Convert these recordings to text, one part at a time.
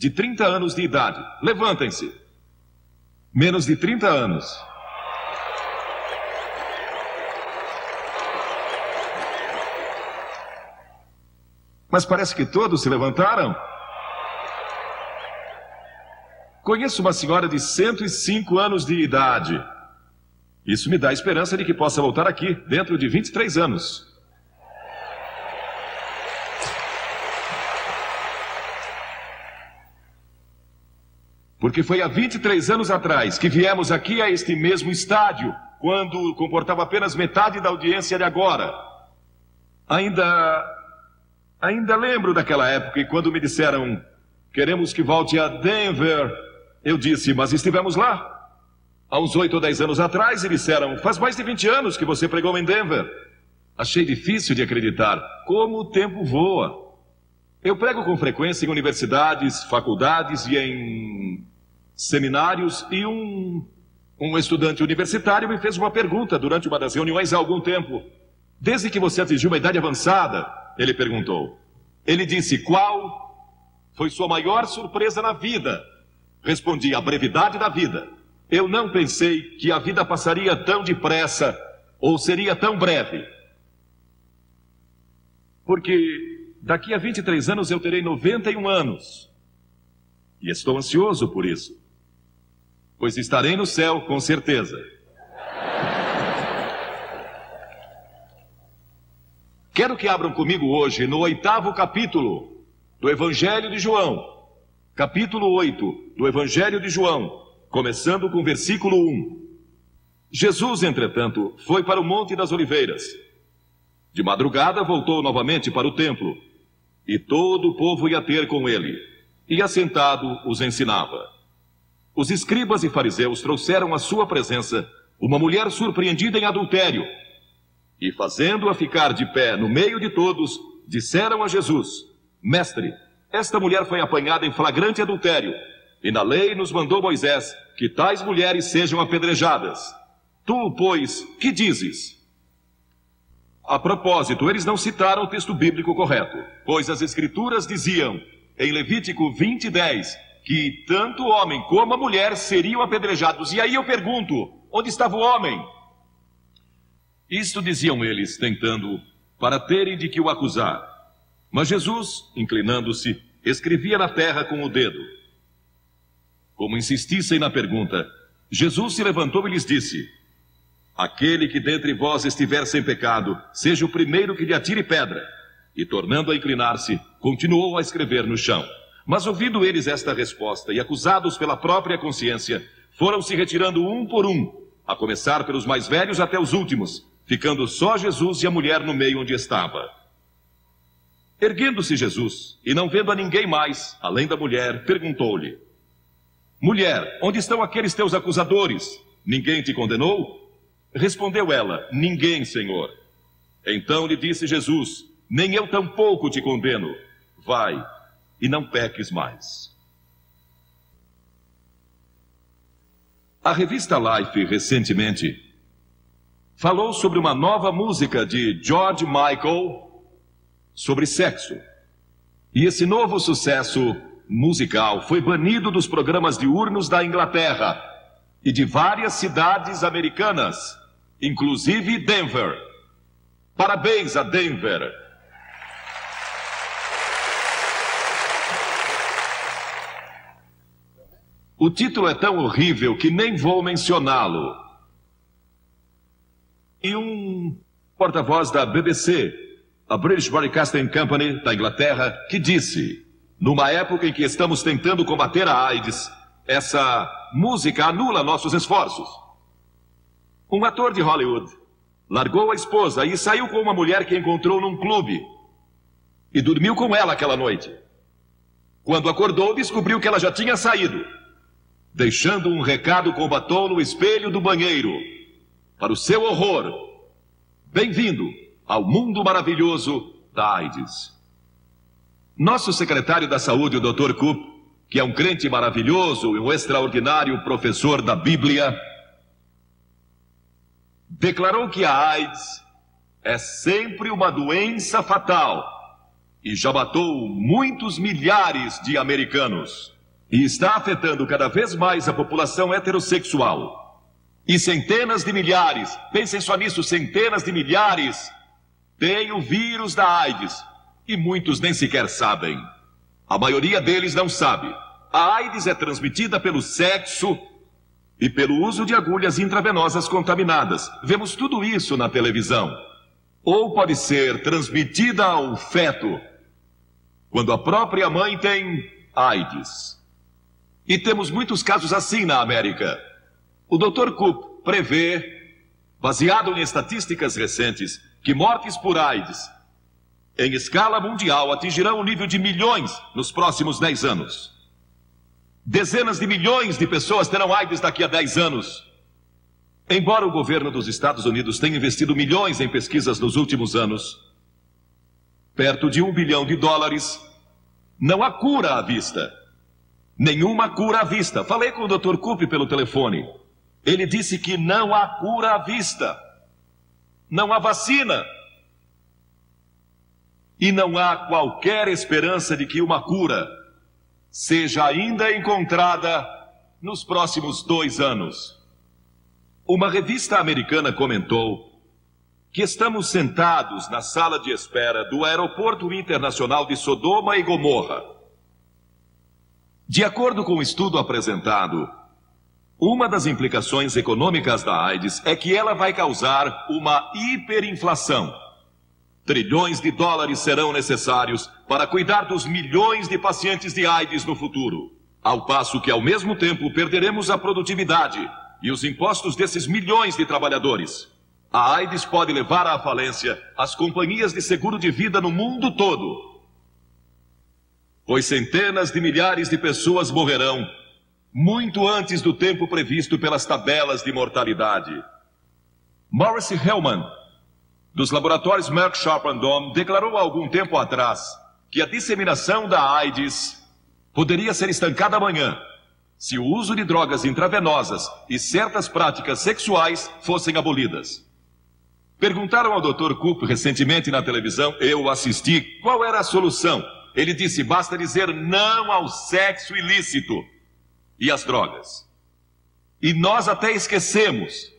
de 30 anos de idade. Levantem-se. Menos de 30 anos. Mas parece que todos se levantaram. Conheço uma senhora de 105 anos de idade. Isso me dá a esperança de que possa voltar aqui dentro de 23 anos. Porque foi há 23 anos atrás que viemos aqui a este mesmo estádio, quando comportava apenas metade da audiência de agora. Ainda lembro daquela época e quando me disseram, queremos que volte a Denver, eu disse, mas estivemos lá. Há uns 8 ou 10 anos atrás e disseram, faz mais de 20 anos que você pregou em Denver. Achei difícil de acreditar como o tempo voa. Eu prego com frequência em universidades, faculdades e em seminários e um estudante universitário me fez uma pergunta durante uma das reuniões há algum tempo. Desde que você atingiu uma idade avançada, ele perguntou. Ele disse, qual foi sua maior surpresa na vida? Respondi, a brevidade da vida. Eu não pensei que a vida passaria tão depressa ou seria tão breve. Porque daqui a 23 anos eu terei 91 anos. E estou ansioso por isso. Pois estarei no céu, com certeza. Quero que abram comigo hoje no 8º capítulo do Evangelho de João. Capítulo 8 do Evangelho de João, começando com o versículo 1. Jesus, entretanto, foi para o Monte das Oliveiras. De madrugada voltou novamente para o templo, e todo o povo ia ter com ele, e assentado os ensinava. Os escribas e fariseus trouxeram à sua presença uma mulher surpreendida em adultério, e fazendo-a ficar de pé no meio de todos, disseram a Jesus, Mestre, esta mulher foi apanhada em flagrante adultério, e na lei nos mandou Moisés que tais mulheres sejam apedrejadas. Tu, pois, que dizes? A propósito, eles não citaram o texto bíblico correto, pois as escrituras diziam, em Levítico 20:10, que tanto o homem como a mulher seriam apedrejados. E aí eu pergunto, onde estava o homem? Isto diziam eles, tentando, para terem de que o acusar. Mas Jesus, inclinando-se, escrevia na terra com o dedo. Como insistissem na pergunta, Jesus se levantou e lhes disse, aquele que dentre vós estiver sem pecado, seja o primeiro que lhe atire pedra. E tornando a inclinar-se, continuou a escrever no chão. Mas ouvindo eles esta resposta e acusados pela própria consciência, foram se retirando um por um, a começar pelos mais velhos até os últimos, ficando só Jesus e a mulher no meio onde estava. Erguendo-se Jesus, e não vendo a ninguém mais, além da mulher, perguntou-lhe, mulher, onde estão aqueles teus acusadores? Ninguém te condenou? Respondeu ela, ninguém, Senhor. Então lhe disse Jesus, nem eu tampouco te condeno. Vai, e não peques mais. A revista Life, recentemente, falou sobre uma nova música de George Michael sobre sexo. E esse novo sucesso musical foi banido dos programas diurnos da Inglaterra e de várias cidades americanas, inclusive Denver. Parabéns a Denver! O título é tão horrível que nem vou mencioná-lo. E um porta-voz da BBC, a British Broadcasting Company da Inglaterra, que disse, numa época em que estamos tentando combater a AIDS, essa música anula nossos esforços. Um ator de Hollywood largou a esposa e saiu com uma mulher que encontrou num clube e dormiu com ela aquela noite. Quando acordou, descobriu que ela já tinha saído, deixando um recado com batom no espelho do banheiro. Para o seu horror, bem-vindo ao mundo maravilhoso da AIDS. Nosso secretário da saúde, o Dr. Coop, que é um crente maravilhoso e um extraordinário professor da Bíblia, declarou que a AIDS é sempre uma doença fatal e já matou muitos milhares de americanos. E está afetando cada vez mais a população heterossexual. E centenas de milhares, pensem só nisso, centenas de milhares, têm o vírus da AIDS. E muitos nem sequer sabem. A maioria deles não sabe. A AIDS é transmitida pelo sexo e pelo uso de agulhas intravenosas contaminadas. Vemos tudo isso na televisão. Ou pode ser transmitida ao feto, quando a própria mãe tem AIDS. E temos muitos casos assim na América. O Dr. Koop prevê, baseado em estatísticas recentes, que mortes por AIDS, em escala mundial, atingirão o nível de milhões nos próximos 10 anos. Dezenas de milhões de pessoas terão AIDS daqui a 10 anos. Embora o governo dos Estados Unidos tenha investido milhões em pesquisas nos últimos anos, perto de $1 bilhão, não há cura à vista. Nenhuma cura à vista. Falei com o Dr. Koop pelo telefone. Ele disse que não há cura à vista. Não há vacina. E não há qualquer esperança de que uma cura seja ainda encontrada nos próximos 2 anos. Uma revista americana comentou que estamos sentados na sala de espera do Aeroporto Internacional de Sodoma e Gomorra. De acordo com o estudo apresentado, uma das implicações econômicas da AIDS é que ela vai causar uma hiperinflação. Trilhões de dólares serão necessários para cuidar dos milhões de pacientes de AIDS no futuro, ao passo que, ao mesmo tempo, perderemos a produtividade e os impostos desses milhões de trabalhadores. A AIDS pode levar à falência as companhias de seguro de vida no mundo todo, pois centenas de milhares de pessoas morrerão muito antes do tempo previsto pelas tabelas de mortalidade. Maurice Hellman, dos laboratórios Merck Sharp & Dohme, declarou há algum tempo atrás que a disseminação da AIDS poderia ser estancada amanhã se o uso de drogas intravenosas e certas práticas sexuais fossem abolidas. Perguntaram ao Dr. Koop recentemente na televisão, eu assisti, qual era a solução. Ele disse, basta dizer não ao sexo ilícito e às drogas. E nós até esquecemos.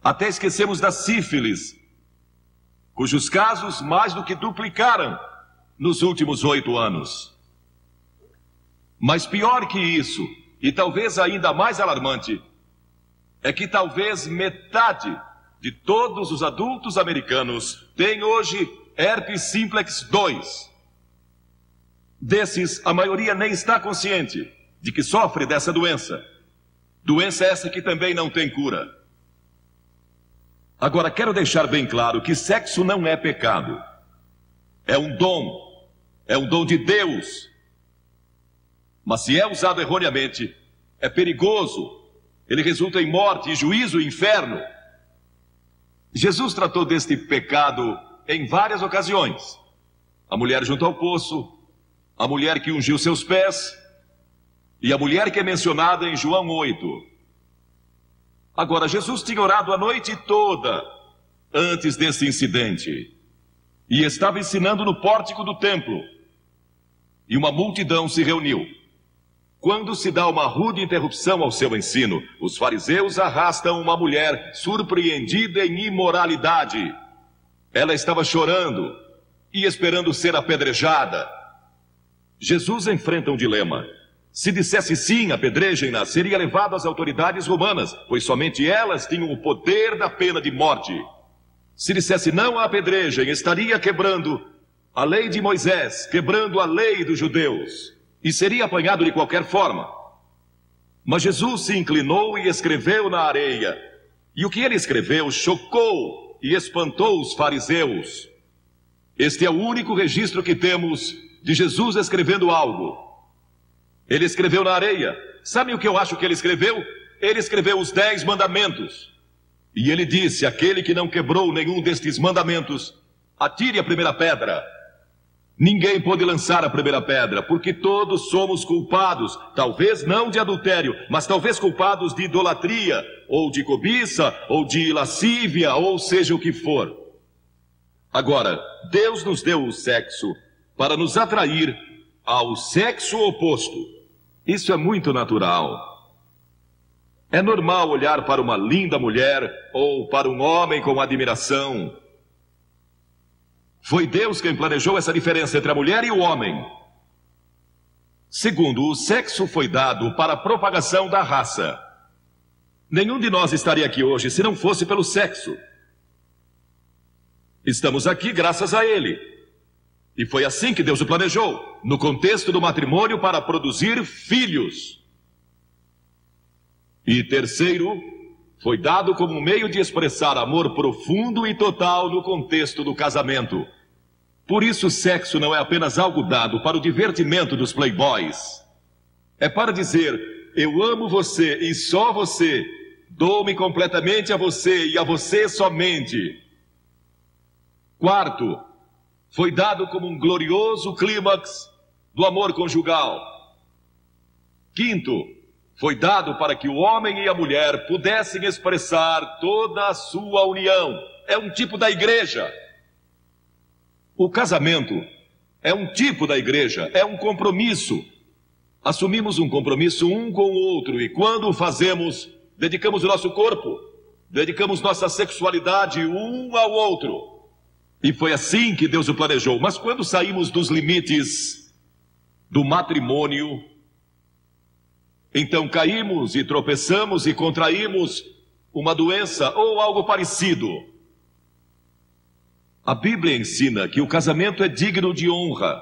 Até esquecemos da sífilis, cujos casos mais do que duplicaram nos últimos 8 anos. Mas pior que isso, e talvez ainda mais alarmante, é que talvez metade de todos os adultos americanos tem hoje herpes simplex 2. Desses, a maioria nem está consciente de que sofre dessa doença. Doença essa que também não tem cura. Agora, quero deixar bem claro que sexo não é pecado. É um dom de Deus. Mas se é usado erroneamente, é perigoso. Ele resulta em morte, juízo e inferno. Jesus tratou deste pecado em várias ocasiões. A mulher junto ao poço, a mulher que ungiu seus pés e a mulher que é mencionada em João 8. Agora, Jesus tinha orado a noite toda antes desse incidente e estava ensinando no pórtico do templo. E uma multidão se reuniu. Quando se dá uma rude interrupção ao seu ensino, os fariseus arrastam uma mulher surpreendida em imoralidade. Ela estava chorando e esperando ser apedrejada. Jesus enfrenta um dilema. Se dissesse sim, apedrejem-na, seria levado às autoridades romanas, pois somente elas tinham o poder da pena de morte. Se dissesse não, apedrejem, estaria quebrando a lei de Moisés, quebrando a lei dos judeus. E seria apanhado de qualquer forma. Mas Jesus se inclinou e escreveu na areia. E o que ele escreveu chocou e espantou os fariseus. Este é o único registro que temos de Jesus escrevendo algo. Ele escreveu na areia. Sabem o que eu acho que ele escreveu? Ele escreveu os 10 mandamentos. E ele disse, aquele que não quebrou nenhum destes mandamentos, atire a primeira pedra. Ninguém pôde lançar a primeira pedra, porque todos somos culpados, talvez não de adultério, mas talvez culpados de idolatria, ou de cobiça, ou de lascívia, ou seja o que for. Agora, Deus nos deu o sexo para nos atrair ao sexo oposto. Isso é muito natural. É normal olhar para uma linda mulher ou para um homem com admiração. Foi Deus quem planejou essa diferença entre a mulher e o homem. Segundo, o sexo foi dado para a propagação da raça. Nenhum de nós estaria aqui hoje se não fosse pelo sexo. Estamos aqui graças a ele. E foi assim que Deus o planejou, no contexto do matrimônio, para produzir filhos. E terceiro, foi dado como um meio de expressar amor profundo e total no contexto do casamento. Por isso, o sexo não é apenas algo dado para o divertimento dos playboys. É para dizer, eu amo você e só você, dou-me completamente a você e a você somente. Quarto, foi dado como um glorioso clímax do amor conjugal. Quinto, foi dado para que o homem e a mulher pudessem expressar toda a sua união. É um tipo da igreja. O casamento é um tipo da igreja, é um compromisso. Assumimos um compromisso um com o outro e quando o fazemos, dedicamos o nosso corpo, dedicamos nossa sexualidade um ao outro. E foi assim que Deus o planejou. Mas quando saímos dos limites do matrimônio, então caímos e tropeçamos e contraímos uma doença ou algo parecido. A Bíblia ensina que o casamento é digno de honra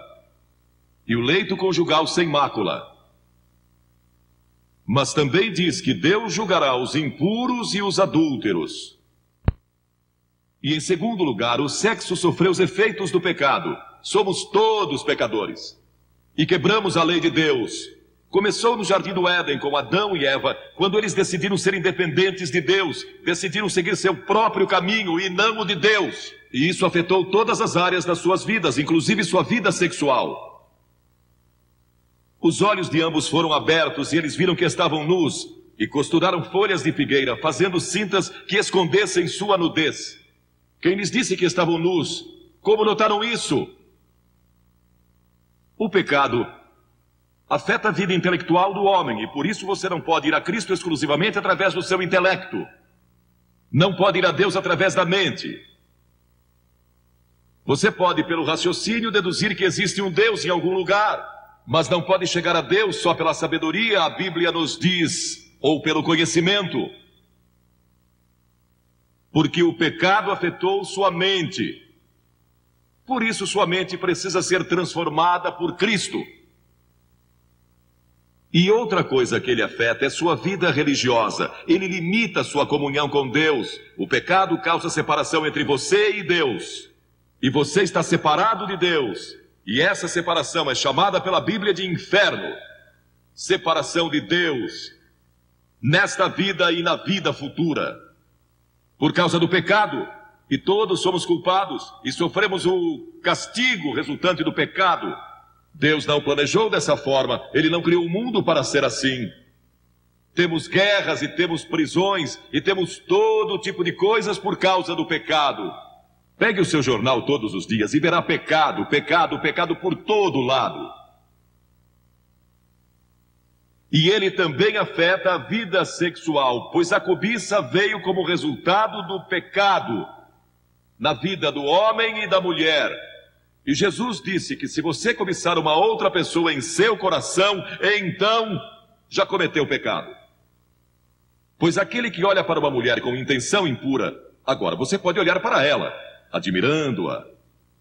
e o leito conjugal sem mácula. Mas também diz que Deus julgará os impuros e os adúlteros. E em segundo lugar, o sexo sofreu os efeitos do pecado. Somos todos pecadores e quebramos a lei de Deus. Começou no Jardim do Éden com Adão e Eva, quando eles decidiram ser independentes de Deus, decidiram seguir seu próprio caminho e não o de Deus. E isso afetou todas as áreas das suas vidas, inclusive sua vida sexual. Os olhos de ambos foram abertos e eles viram que estavam nus e costuraram folhas de figueira, fazendo cintas que escondessem sua nudez. Quem lhes disse que estavam nus? Como notaram isso? O pecado afeta a vida intelectual do homem e por isso você não pode ir a Cristo exclusivamente através do seu intelecto. Não pode ir a Deus através da mente. Você pode, pelo raciocínio, deduzir que existe um Deus em algum lugar, mas não pode chegar a Deus só pela sabedoria, a Bíblia nos diz, ou pelo conhecimento. Porque o pecado afetou sua mente. Por isso sua mente precisa ser transformada por Cristo. E outra coisa que ele afeta é sua vida religiosa. Ele limita sua comunhão com Deus. O pecado causa separação entre você e Deus. E você está separado de Deus. E essa separação é chamada pela Bíblia de inferno. Separação de Deus nesta vida e na vida futura. Por causa do pecado. E todos somos culpados e sofremos o castigo resultante do pecado. Deus não planejou dessa forma. Ele não criou o mundo para ser assim. Temos guerras e temos prisões e temos todo tipo de coisas por causa do pecado. Pegue o seu jornal todos os dias e verá pecado, pecado, pecado por todo lado. E ele também afeta a vida sexual, pois a cobiça veio como resultado do pecado na vida do homem e da mulher. E Jesus disse que se você cobiçar uma outra pessoa em seu coração, então já cometeu pecado. Pois aquele que olha para uma mulher com intenção impura, agora você pode olhar para ela, admirando-a,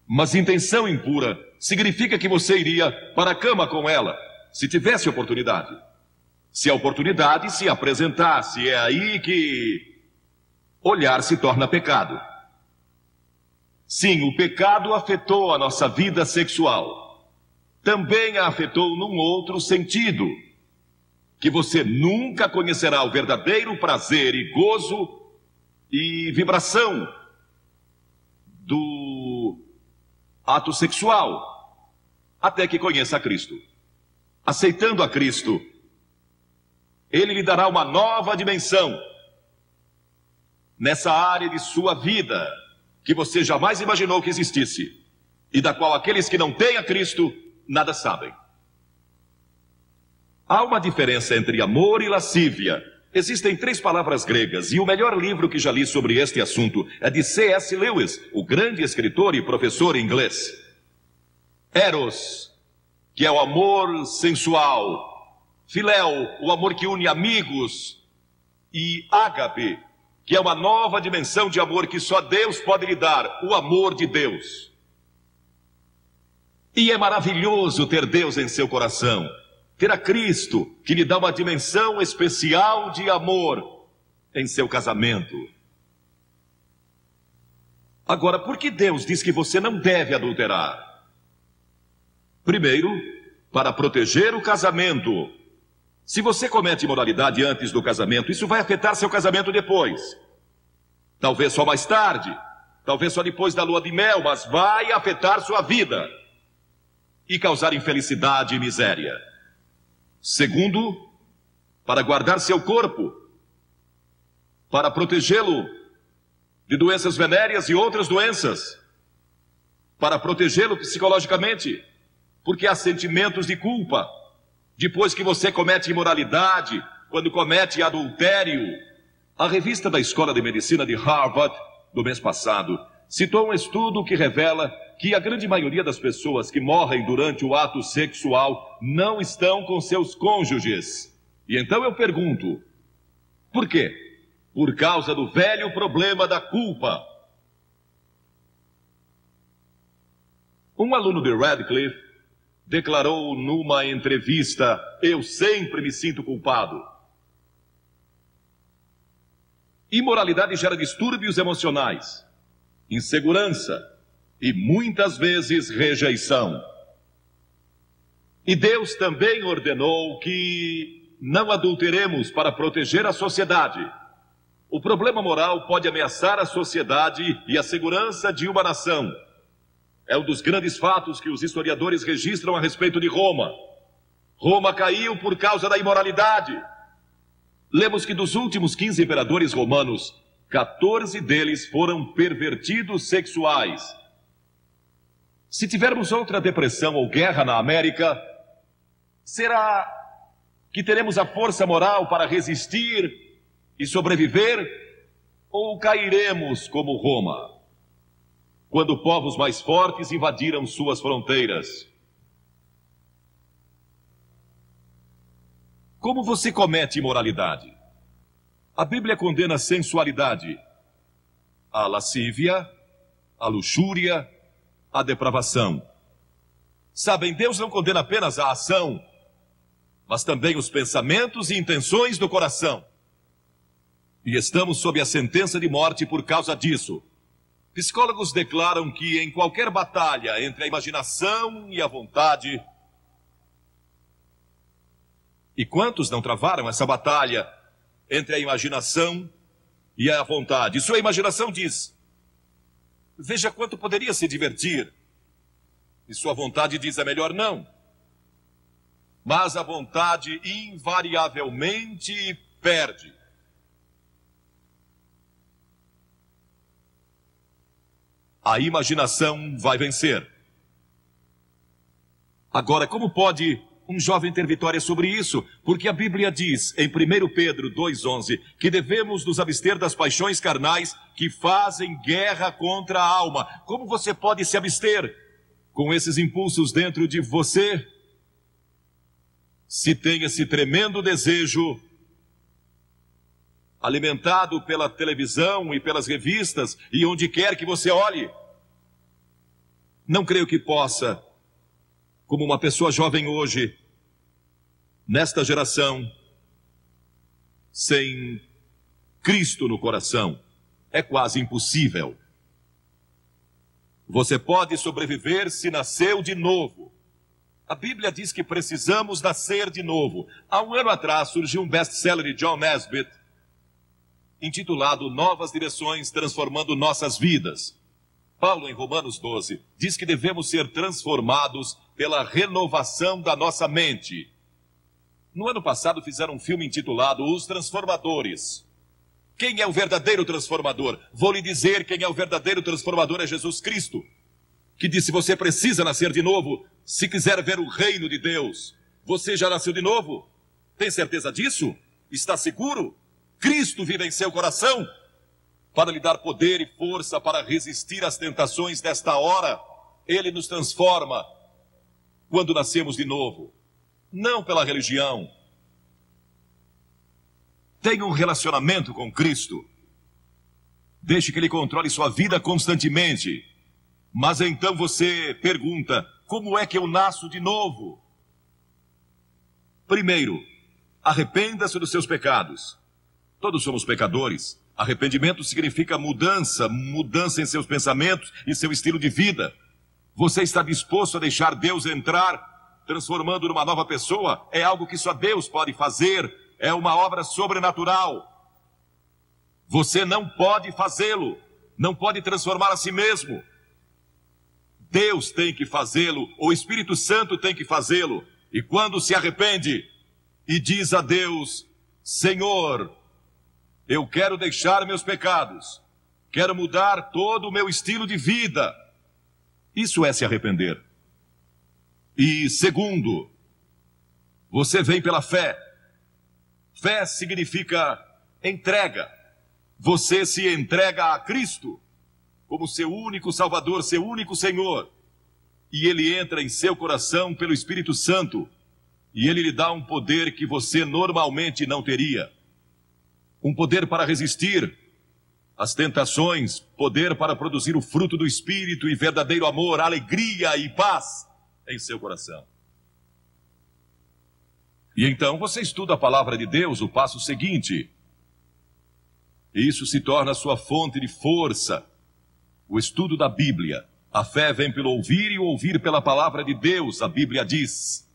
mas intenção impura significa que você iria para a cama com ela, se tivesse oportunidade. Se a oportunidade se apresentasse, é aí que olhar se torna pecado. Sim, o pecado afetou a nossa vida sexual. Também a afetou num outro sentido, que você nunca conhecerá o verdadeiro prazer e gozo e vibração do ato sexual. até que conheça a Cristo. Aceitando a Cristo, Ele lhe dará uma nova dimensão nessa área de sua vida que você jamais imaginou que existisse e da qual aqueles que não têm a Cristo nada sabem. Há uma diferença entre amor e lascívia. Existem 3 palavras gregas e o melhor livro que já li sobre este assunto é de C.S. Lewis, o grande escritor e professor inglês. Eros, que é o amor sensual. Filéu, o amor que une amigos. E ágape, que é uma nova dimensão de amor que só Deus pode lhe dar, o amor de Deus. E é maravilhoso ter Deus em seu coração, ter a Cristo, que lhe dá uma dimensão especial de amor em seu casamento. Agora, por que Deus diz que você não deve adulterar? Primeiro, para proteger o casamento. Se você comete imoralidade antes do casamento, isso vai afetar seu casamento depois. Talvez só mais tarde, talvez só depois da lua de mel, mas vai afetar sua vida e causar infelicidade e miséria. Segundo, para guardar seu corpo, para protegê-lo de doenças venéreas e outras doenças, para protegê-lo psicologicamente, porque há sentimentos de culpa. Depois que você comete imoralidade, quando comete adultério. A revista da Escola de Medicina de Harvard, do mês passado, citou um estudo que revela que a grande maioria das pessoas que morrem durante o ato sexual não estão com seus cônjuges. E então eu pergunto, por quê? Por causa do velho problema da culpa. Um aluno de Radcliffe declarou numa entrevista: eu sempre me sinto culpado. Imoralidade gera distúrbios emocionais, insegurança e muitas vezes rejeição. E Deus também ordenou que não adulteremos para proteger a sociedade. O problema moral pode ameaçar a sociedade e a segurança de uma nação. É um dos grandes fatos que os historiadores registram a respeito de Roma. Roma caiu por causa da imoralidade. Lemos que dos últimos 15 imperadores romanos, 14 deles foram pervertidos sexuais. Se tivermos outra depressão ou guerra na América, será que teremos a força moral para resistir e sobreviver? Ou cairemos como Roma, quando povos mais fortes invadiram suas fronteiras? Como você comete imoralidade? A Bíblia condena a sensualidade, a lascívia, a luxúria, a depravação. Sabem, Deus não condena apenas a ação, mas também os pensamentos e intenções do coração. E estamos sob a sentença de morte por causa disso. Psicólogos declaram que em qualquer batalha entre a imaginação e a vontade... E quantos não travaram essa batalha entre a imaginação e a vontade? Sua imaginação diz: veja quanto poderia se divertir. E sua vontade diz: é melhor não. Mas a vontade invariavelmente perde. A imaginação vai vencer. Agora, como pode um jovem ter vitória sobre isso? Porque a Bíblia diz, em 1 Pedro 2,11, que devemos nos abster das paixões carnais que fazem guerra contra a alma. Como você pode se abster com esses impulsos dentro de você, se tem esse tremendo desejo alimentado pela televisão e pelas revistas e onde quer que você olhe? Não creio que possa, como uma pessoa jovem hoje, nesta geração, sem Cristo no coração. É quase impossível. Você pode sobreviver se nasceu de novo. A Bíblia diz que precisamos nascer de novo. Há um ano atrás surgiu um best-seller de John Nesbitt, intitulado Novas Direções Transformando Nossas Vidas. Paulo, em Romanos 12, diz que devemos ser transformados pela renovação da nossa mente. No ano passado fizeram um filme intitulado Os Transformadores. Quem é o verdadeiro transformador? Vou lhe dizer quem é o verdadeiro transformador, é Jesus Cristo, que disse: você precisa nascer de novo se quiser ver o reino de Deus. Você já nasceu de novo? Tem certeza disso? Está seguro? Cristo vive em seu coração para lhe dar poder e força para resistir às tentações desta hora. Ele nos transforma quando nascemos de novo, não pela religião. Tenha um relacionamento com Cristo. Deixe que Ele controle sua vida constantemente. Mas então você pergunta: como é que eu nasço de novo? Primeiro, arrependa-se dos seus pecados. Todos somos pecadores. Arrependimento significa mudança em seus pensamentos e seu estilo de vida. Você está disposto a deixar Deus entrar, transformando numa nova pessoa? É algo que só Deus pode fazer. É uma obra sobrenatural. Você não pode fazê-lo. Não pode transformar a si mesmo. Deus tem que fazê-lo. O Espírito Santo tem que fazê-lo. E quando se arrepende e diz a Deus: Senhor, eu quero deixar meus pecados. Quero mudar todo o meu estilo de vida. Isso é se arrepender. E segundo, você vem pela fé. Fé significa entrega. Você se entrega a Cristo como seu único Salvador, seu único Senhor. E Ele entra em seu coração pelo Espírito Santo. E Ele lhe dá um poder que você normalmente não teria. Um poder para resistir às tentações, poder para produzir o fruto do Espírito e verdadeiro amor, alegria e paz em seu coração. E então você estuda a palavra de Deus, o passo seguinte. E isso se torna a sua fonte de força. O estudo da Bíblia. A fé vem pelo ouvir e o ouvir pela palavra de Deus, a Bíblia diz.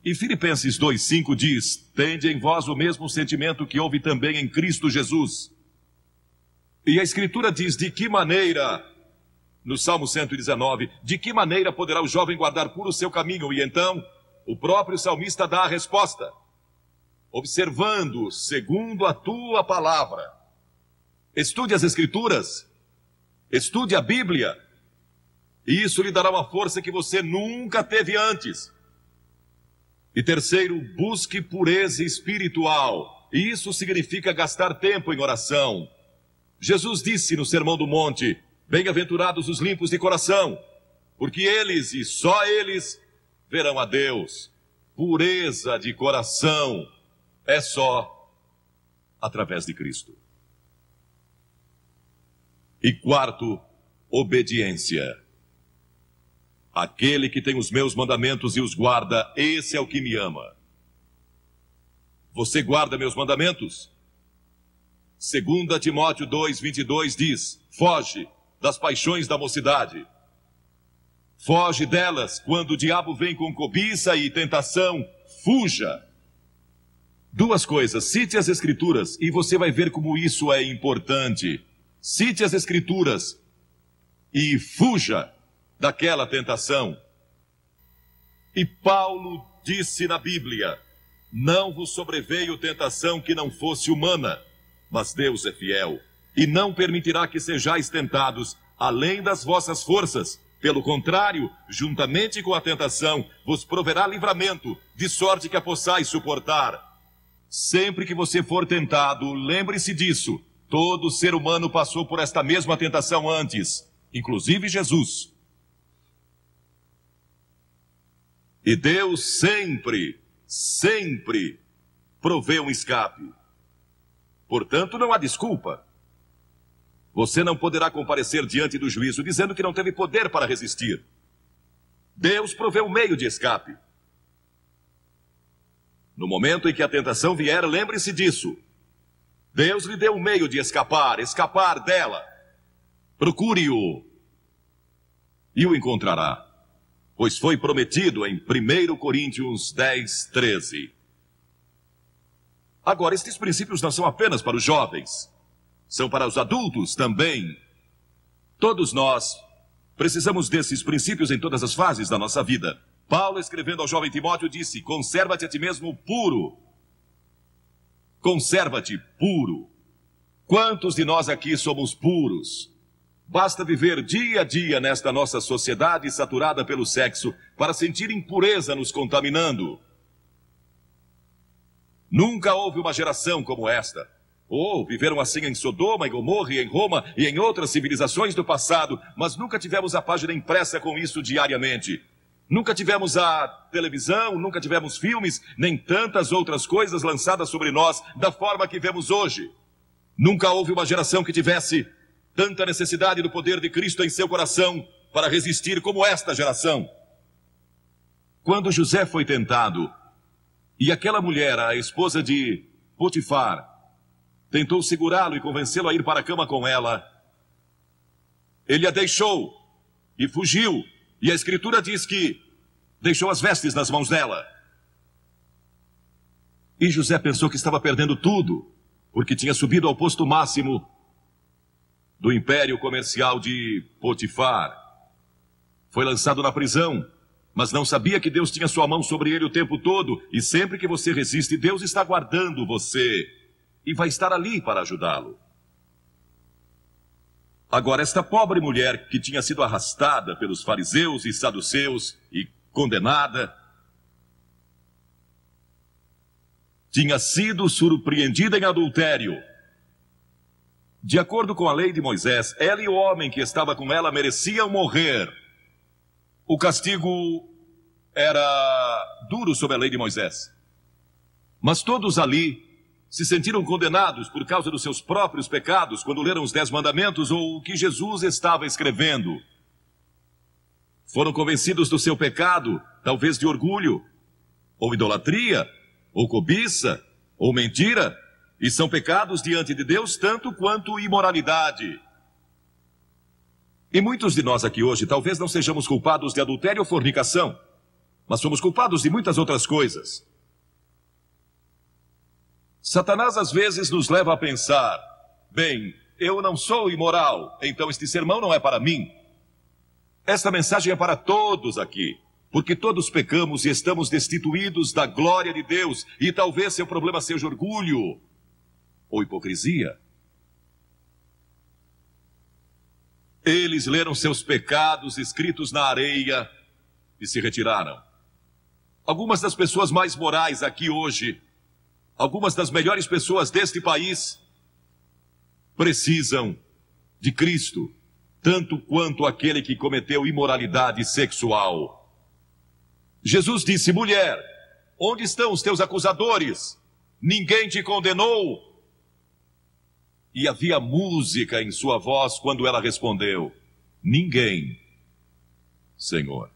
E Filipenses 2:5 diz: tende em vós o mesmo sentimento que houve também em Cristo Jesus. E a Escritura diz: de que maneira, no Salmo 119, de que maneira poderá o jovem guardar puro o seu caminho? E então, o próprio salmista dá a resposta: observando segundo a tua palavra. Estude as Escrituras, estude a Bíblia, e isso lhe dará uma força que você nunca teve antes. E terceiro, busque pureza espiritual. E isso significa gastar tempo em oração. Jesus disse no Sermão do Monte: bem-aventurados os limpos de coração, porque eles e só eles verão a Deus. Pureza de coração é só através de Cristo. E quarto, obediência. Aquele que tem os meus mandamentos e os guarda, esse é o que me ama. Você guarda meus mandamentos? 2 Timóteo 2:22 diz: foge das paixões da mocidade. Foge delas quando o diabo vem com cobiça e tentação. Fuja. Duas coisas: cite as Escrituras e você vai ver como isso é importante. Cite as Escrituras e fuja daquela tentação. E Paulo disse na Bíblia: não vos sobreveio tentação que não fosse humana, mas Deus é fiel, e não permitirá que sejais tentados além das vossas forças. Pelo contrário, juntamente com a tentação, vos proverá livramento, de sorte que a possais suportar. Sempre que você for tentado, lembre-se disso. Todo ser humano passou por esta mesma tentação antes, inclusive Jesus. E Deus sempre provê um escape. Portanto, não há desculpa. Você não poderá comparecer diante do juízo dizendo que não teve poder para resistir. Deus provê um meio de escape. No momento em que a tentação vier, lembre-se disso. Deus lhe deu um meio de escapar dela. Procure-o e o encontrará. Pois foi prometido em 1 Coríntios 10:13. Agora, estes princípios não são apenas para os jovens, são para os adultos também. Todos nós precisamos desses princípios em todas as fases da nossa vida. Paulo, escrevendo ao jovem Timóteo, disse: conserva-te a ti mesmo puro. Conserva-te puro. Quantos de nós aqui somos puros? Basta viver dia a dia nesta nossa sociedade saturada pelo sexo para sentir impureza nos contaminando. Nunca houve uma geração como esta. Viveram assim em Sodoma, em Gomorra, e em Roma e em outras civilizações do passado, mas nunca tivemos a página impressa com isso diariamente. Nunca tivemos a televisão, nunca tivemos filmes, nem tantas outras coisas lançadas sobre nós da forma que vemos hoje. Nunca houve uma geração que tivesse tanta necessidade do poder de Cristo em seu coração para resistir como esta geração. Quando José foi tentado, e aquela mulher, a esposa de Potifar, tentou segurá-lo e convencê-lo a ir para a cama com ela, ele a deixou e fugiu. E a Escritura diz que deixou as vestes nas mãos dela. E José pensou que estava perdendo tudo, porque tinha subido ao posto máximo do império comercial de Potifar. Foi lançado na prisão, mas não sabia que Deus tinha sua mão sobre ele o tempo todo, e sempre que você resiste, Deus está guardando você e vai estar ali para ajudá-lo. Agora, esta pobre mulher que tinha sido arrastada pelos fariseus e saduceus e condenada, tinha sido surpreendida em adultério. De acordo com a lei de Moisés, ela e o homem que estava com ela mereciam morrer. O castigo era duro sob a lei de Moisés. Mas todos ali se sentiram condenados por causa dos seus próprios pecados quando leram os 10 mandamentos ou o que Jesus estava escrevendo. Foram convencidos do seu pecado, talvez de orgulho, ou idolatria, ou cobiça, ou mentira, e são pecados diante de Deus tanto quanto imoralidade. E muitos de nós aqui hoje talvez não sejamos culpados de adultério ou fornicação, mas somos culpados de muitas outras coisas. Satanás às vezes nos leva a pensar: bem, eu não sou imoral, então este sermão não é para mim. Esta mensagem é para todos aqui, porque todos pecamos e estamos destituídos da glória de Deus, e talvez seu problema seja orgulho ou hipocrisia. Eles leram seus pecados escritos na areia e se retiraram. Algumas das pessoas mais morais aqui hoje, algumas das melhores pessoas deste país, precisam de Cristo, tanto quanto aquele que cometeu imoralidade sexual. Jesus disse: mulher, onde estão os teus acusadores? Ninguém te condenou? E havia música em sua voz quando ela respondeu: ninguém, Senhor.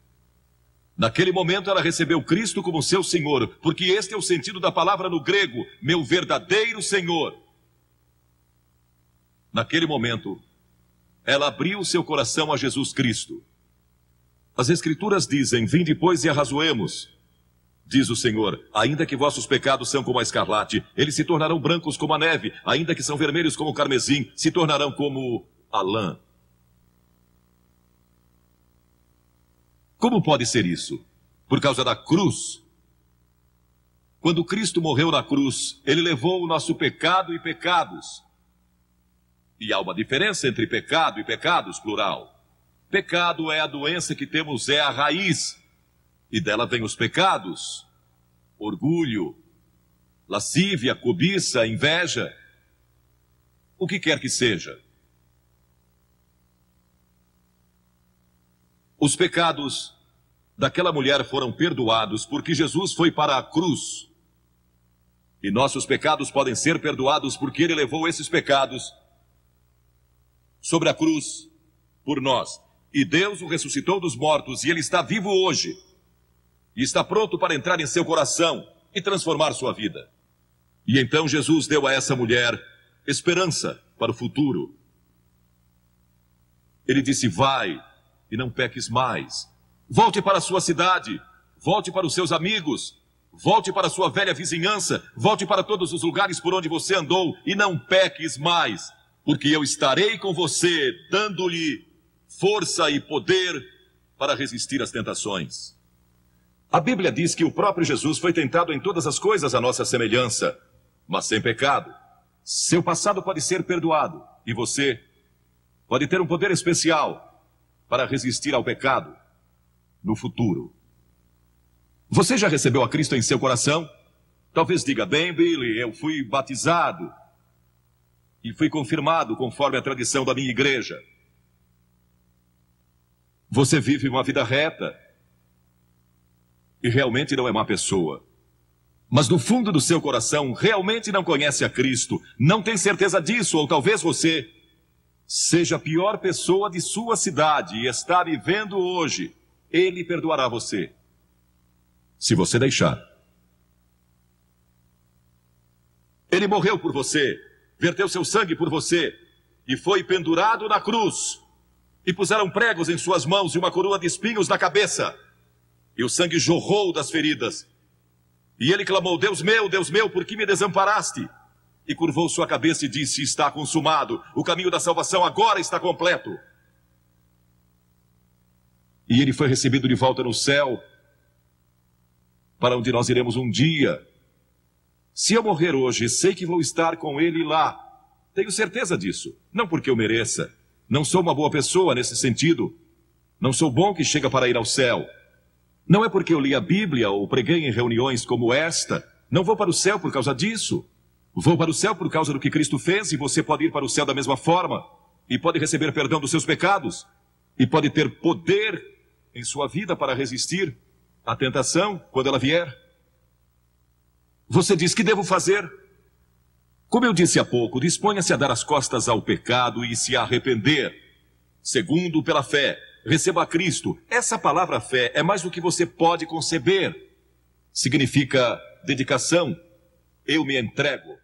Naquele momento ela recebeu Cristo como seu Senhor, porque este é o sentido da palavra no grego, meu verdadeiro Senhor. Naquele momento, ela abriu seu coração a Jesus Cristo. As Escrituras dizem: vinde, pois, e arrazoemos. Diz o Senhor: ainda que vossos pecados são como a escarlate, eles se tornarão brancos como a neve, ainda que são vermelhos como o carmesim, se tornarão como a lã. Como pode ser isso? Por causa da cruz. Quando Cristo morreu na cruz, ele levou o nosso pecado e pecados. E há uma diferença entre pecado e pecados, plural. Pecado é a doença que temos, é a raiz. E dela vem os pecados: orgulho, lascívia, cobiça, inveja, o que quer que seja. Os pecados daquela mulher foram perdoados porque Jesus foi para a cruz. E nossos pecados podem ser perdoados porque ele levou esses pecados sobre a cruz por nós. E Deus o ressuscitou dos mortos e ele está vivo hoje. E está pronto para entrar em seu coração e transformar sua vida. E então Jesus deu a essa mulher esperança para o futuro. Ele disse: vai e não peques mais. Volte para a sua cidade, volte para os seus amigos, volte para a sua velha vizinhança, volte para todos os lugares por onde você andou e não peques mais, porque eu estarei com você, dando-lhe força e poder para resistir às tentações. A Bíblia diz que o próprio Jesus foi tentado em todas as coisas à nossa semelhança, mas sem pecado. Seu passado pode ser perdoado e você pode ter um poder especial para resistir ao pecado no futuro. Você já recebeu a Cristo em seu coração? Talvez diga: bem, Billy, eu fui batizado e fui confirmado conforme a tradição da minha igreja. Você vive uma vida reta e realmente não é má pessoa. Mas no fundo do seu coração realmente não conhece a Cristo, não tem certeza disso, ou talvez você seja a pior pessoa de sua cidade e está vivendo hoje. Ele perdoará você, se você deixar. Ele morreu por você, verteu seu sangue por você e foi pendurado na cruz. E puseram pregos em suas mãos e uma coroa de espinhos na cabeça. E o sangue jorrou das feridas. E ele clamou: Deus meu, por que me desamparaste? E curvou sua cabeça e disse: está consumado. O caminho da salvação agora está completo. E ele foi recebido de volta no céu, para onde nós iremos um dia. Se eu morrer hoje, sei que vou estar com ele lá. Tenho certeza disso. Não porque eu mereça. Não sou uma boa pessoa nesse sentido. Não sou bom que chega para ir ao céu. Não é porque eu li a Bíblia ou preguei em reuniões como esta. Não vou para o céu por causa disso. Vou para o céu por causa do que Cristo fez, e você pode ir para o céu da mesma forma. E pode receber perdão dos seus pecados. E pode ter poder em sua vida para resistir à tentação quando ela vier. Você diz: que devo fazer? Como eu disse há pouco, disponha-se a dar as costas ao pecado e se arrepender. Segundo, pela fé, receba a Cristo. Essa palavra fé é mais do que você pode conceber. Significa dedicação. Eu me entrego.